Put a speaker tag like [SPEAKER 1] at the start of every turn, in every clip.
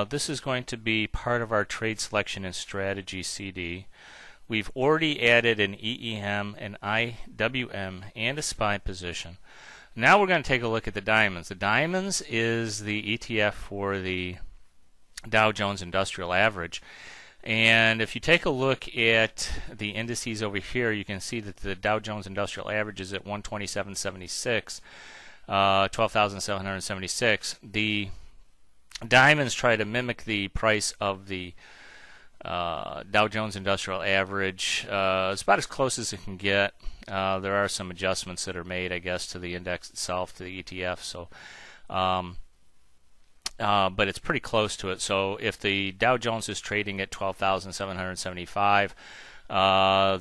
[SPEAKER 1] This is going to be part of our trade selection and strategy CD. We've already added an EEM, an IWM, and a SPY position. Now we're going to take a look at the diamonds. The diamonds is the ETF for the Dow Jones Industrial Average. And if you take a look at the indices over here, you can see that the Dow Jones Industrial Average is at 127.76, 12,776. The diamonds try to mimic the price of the Dow Jones Industrial Average. It's about as close as it can get. There are some adjustments that are made, I guess, to the index itself, to the ETF. So, but it's pretty close to it. So if the Dow Jones is trading at 12,775,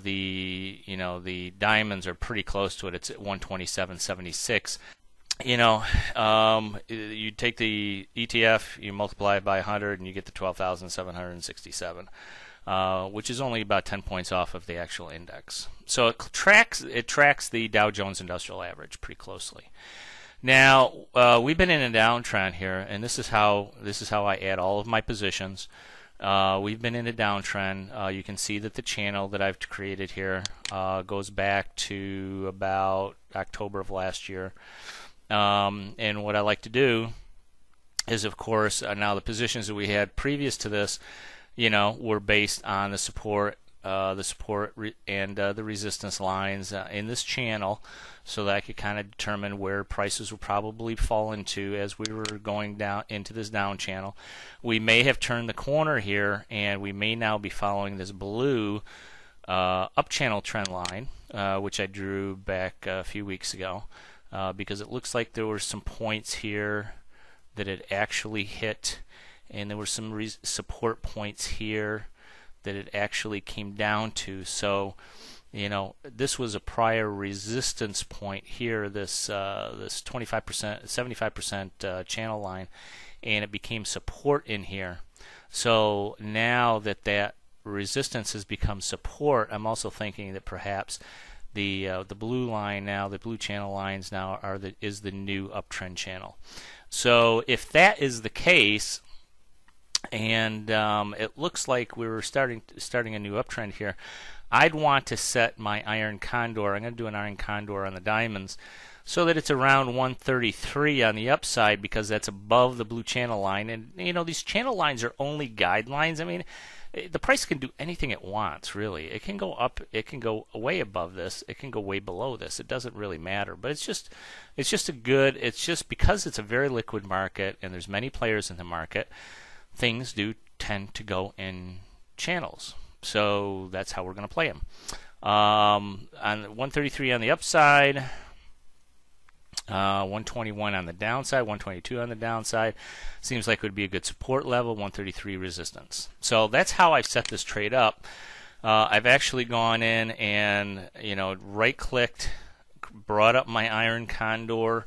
[SPEAKER 1] the diamonds are pretty close to it. It's at 127.76. You take the ETF, you multiply it by 100, and you get the 12,767, which is only about 10 points off of the actual index. So it tracks the Dow Jones Industrial Average pretty closely. Now we've been in a downtrend here, and this is how I add all of my positions. We've been in a downtrend. You can see that the channel that I've created here goes back to about October of last year. And what I like to do is, of course, now the positions that we had previous to this, were based on the support and the resistance lines in this channel, so that I could kind of determine where prices would probably fall into as we were going down into this down channel. We may have turned the corner here, and we may now be following this blue up channel trend line, which I drew back a few weeks ago. Because it looks like there were some points here that it actually hit, and there were some support points here that it actually came down to. So, this was a prior resistance point here, this 25%, 75% channel line, and it became support in here. So now that resistance has become support, I'm also thinking that perhaps the blue line now, the blue channel lines now is the new uptrend channel. So if that is the case, and it looks like we were starting a new uptrend here, I'd want to set my iron condor. I'm going to do an iron condor on the diamonds so that it's around 133 on the upside, because that's above the blue channel line. And these channel lines are only guidelines. I mean, the price can do anything it wants, really. It can go up, it can go way above this, it can go way below this. It doesn't really matter. But it's just because it's a very liquid market and there's many players in the market, things do tend to go in channels. So that's how we're going to play them. On 133 on the upside, 121 on the downside, 122 on the downside. Seems like it would be a good support level, 133 resistance. So that's how I've set this trade up. I've actually gone in and right-clicked, brought up my iron condor.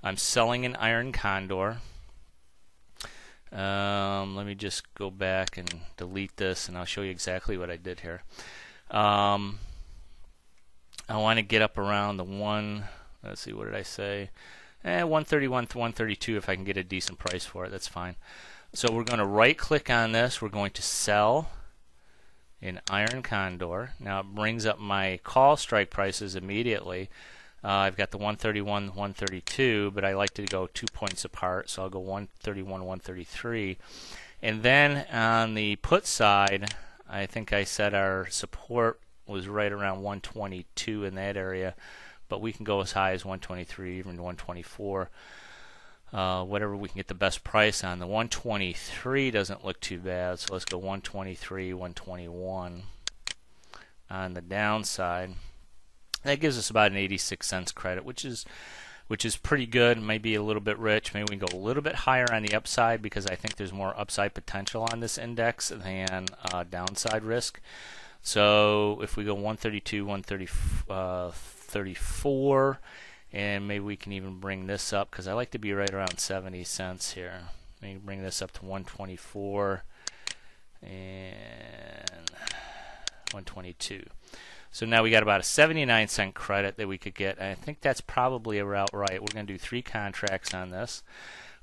[SPEAKER 1] I'm selling an iron condor. Let me just go back and delete this, and I'll show you exactly what I did here. I want to get up around the let's see, what did I say? 131 to 132 if I can get a decent price for it. That's fine. So we're going to right click on this. We're going to sell an iron condor. Now it brings up my call strike prices immediately. I've got the 131, 132, but I like to go 2 points apart, so I'll go 131, 133. And then on the put side, I think I said our support was right around 122 in that area, but we can go as high as 123, even 124. Whatever we can get the best price on. The 123 doesn't look too bad, so let's go 123, 121 on the downside. That gives us about an 86 cents credit, which is pretty good. Maybe a little bit rich. Maybe we can go a little bit higher on the upside, because I think there's more upside potential on this index than downside risk. So if we go 132, 134, and maybe we can even bring this up, because I like to be right around 70 cents here. Maybe bring this up to 124 and 122. So now we got about a 79 cent credit that we could get, and I think that's probably about right. We're going to do 3 contracts on this.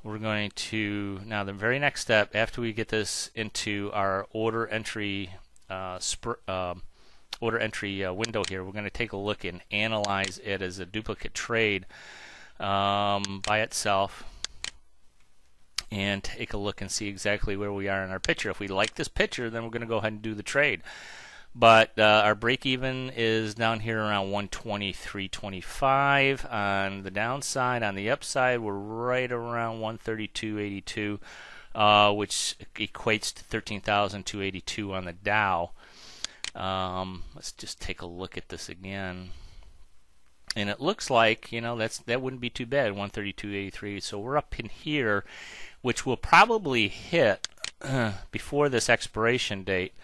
[SPEAKER 1] we're going to, now the very next step, after we get this into our order entry window here, we're going to take a look and analyze it as a duplicate trade by itself, and take a look and see exactly where we are in our picture. If we like this picture, then we're going to go ahead and do the trade. But our break even is down here around 123.25 on the downside. On the upside, we're right around 132.82, which equates to 13,282 on the Dow. Let's just take a look at this again. And it looks like, you know, that wouldn't be too bad, 132.83. So we're up in here, which will probably hit before this expiration date.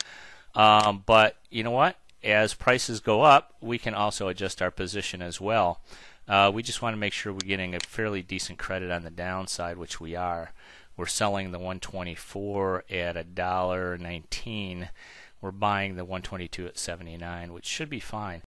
[SPEAKER 1] But you know what? As prices go up, we can also adjust our position as well. We just want to make sure we're getting a fairly decent credit on the downside, which we are. We're selling the 124 at $1.19. We're buying the 122 at 79, which should be fine.